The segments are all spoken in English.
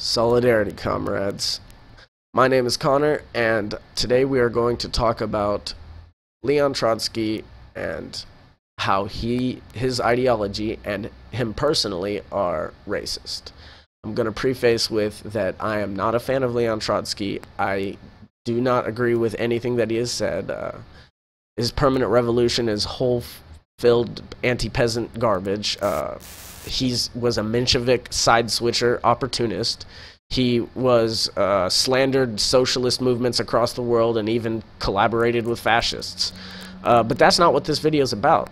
Solidarity, comrades. My name is Connor, and today we are going to talk about Leon Trotsky and how his ideology and him personally are racist. I'm going to preface with that I am not a fan of Leon Trotsky. I do not agree with anything that he has said. His permanent revolution is hole-filled anti-peasant garbage. He was a Menshevik side-switcher opportunist. He was slandered socialist movements across the world and even collaborated with fascists. But that's not what this video is about.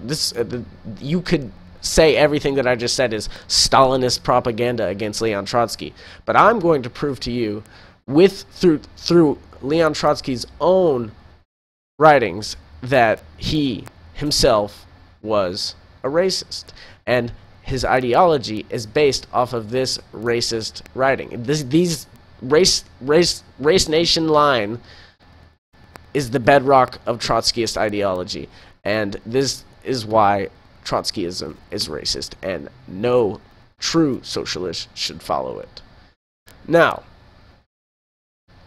You could say everything that I just said is Stalinist propaganda against Leon Trotsky, but I'm going to prove to you, through Leon Trotsky's own writings, that he himself was a racist, and his ideology is based off of this racist writing. These race nation line is the bedrock of Trotskyist ideology, and this is why Trotskyism is racist, and no true socialist should follow it. Now,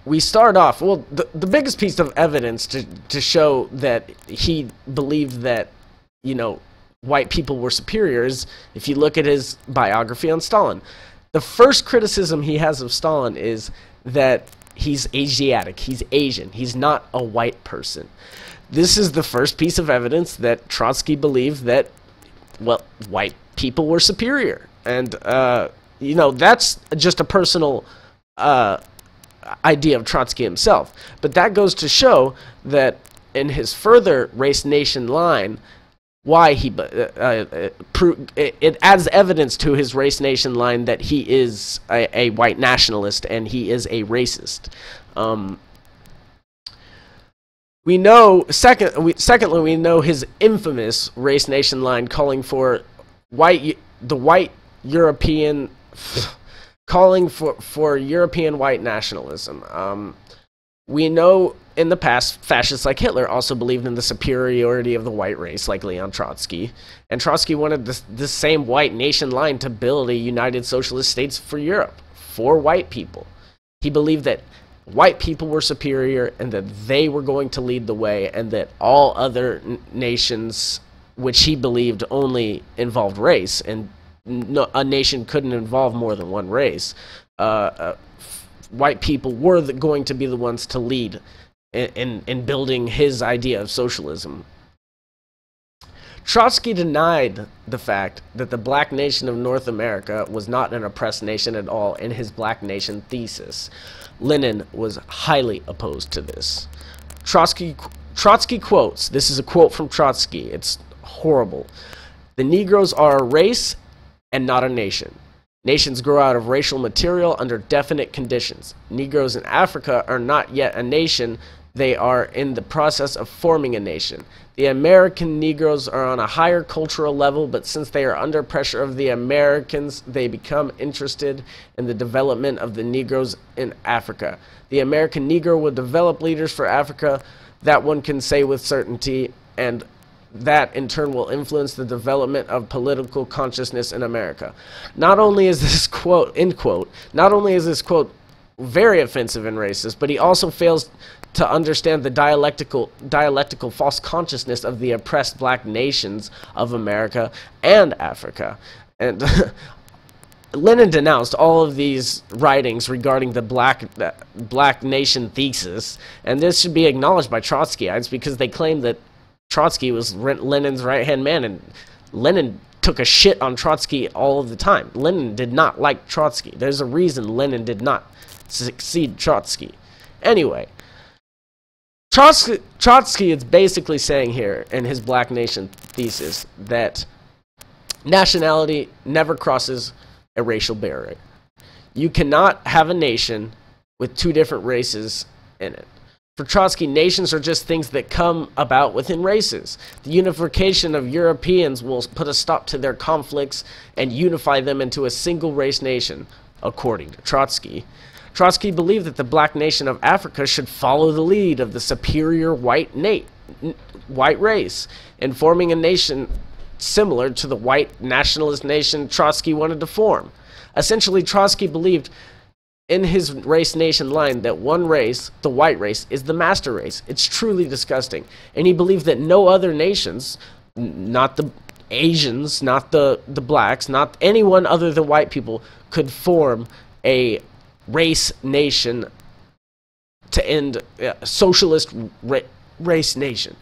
we start off, well, the biggest piece of evidence to show that he believed that, you know, white people were superior is if you look at his biography on Stalin. The first criticism he has of Stalin is that he's Asiatic, he's Asian, he's not a white person. This is the first piece of evidence that Trotsky believed that, well, white people were superior. And, you know, that's just a personal idea of Trotsky himself. But that goes to show that in his further race nation line, why it adds evidence to his race nation line that he is a white nationalist and he is a racist. We know secondly we know his infamous race nation line calling for the white European calling for European white nationalism. We know in the past, fascists like Hitler also believed in the superiority of the white race, like Leon Trotsky. And Trotsky wanted this same white nation line to build a united socialist states for Europe, for white people. He believed that white people were superior and that they were going to lead the way, and that all other nations, which he believed only involved race, and a nation couldn't involve more than one race, white people were going to be the ones to lead in building his idea of socialism. Trotsky denied the fact that the black nation of North America was not an oppressed nation at all in his black nation thesis. Lenin was highly opposed to this. Trotsky quotes, this is a quote from Trotsky, it's horrible: "The Negroes are a race and not a nation. Nations grow out of racial material under definite conditions. Negroes in Africa are not yet a nation. They are in the process of forming a nation. The American Negroes are on a higher cultural level, but since they are under pressure of the Americans, they become interested in the development of the Negroes in Africa. The American Negro will develop leaders for Africa, that one can say with certainty, and that in turn will influence the development of political consciousness in America." Not only is this quote, end quote, not only is this quote very offensive and racist, but he also fails to understand the dialectical false consciousness of the oppressed black nations of America and Africa. And Lenin denounced all of these writings regarding the black nation thesis, and this should be acknowledged by Trotskyites because they claim that Trotsky was Lenin's right-hand man, and Lenin took a shit on Trotsky all of the time. Lenin did not like Trotsky. There's a reason Lenin did not succeed Trotsky. Anyway, Trotsky is basically saying here in his black nation thesis that nationality never crosses a racial barrier. You cannot have a nation with two different races in it. For Trotsky, nations are just things that come about within races. The unification of Europeans will put a stop to their conflicts and unify them into a single race nation, according to Trotsky. Trotsky believed that the black nation of Africa should follow the lead of the superior white race in forming a nation similar to the white nationalist nation Trotsky wanted to form. Essentially, Trotsky believed in his race nation line that one race, the white race, is the master race. It's truly disgusting. And he believed that no other nations, not the Asians, not the blacks, not anyone other than white people, could form a race nation to end socialist race nation.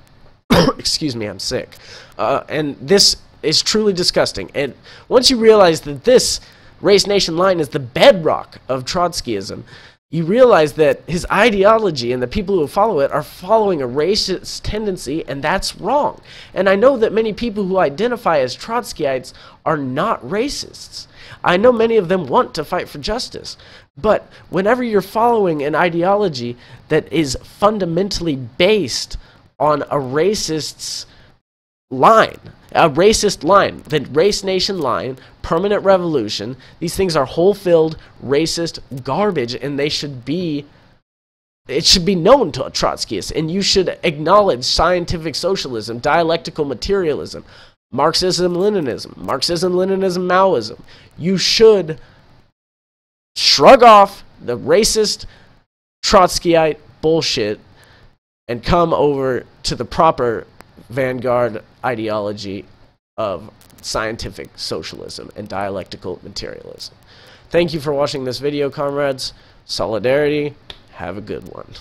Excuse me, I'm sick. And this is truly disgusting. And once you realize that this race nation line is the bedrock of Trotskyism, you realize that his ideology and the people who follow it are following a racist tendency, and that's wrong. And I know that many people who identify as Trotskyites are not racists. I know many of them want to fight for justice. But whenever you're following an ideology that is fundamentally based on a racist's line, the race nation line, permanent revolution, these things are whole-filled racist garbage, and it should be known to Trotskyists, and you should acknowledge scientific socialism, dialectical materialism, Marxism-Leninism, Maoism. You should shrug off the racist Trotskyite bullshit and come over to the proper vanguard ideology of scientific socialism and dialectical materialism. Thank you for watching this video, comrades. Solidarity. Have a good one.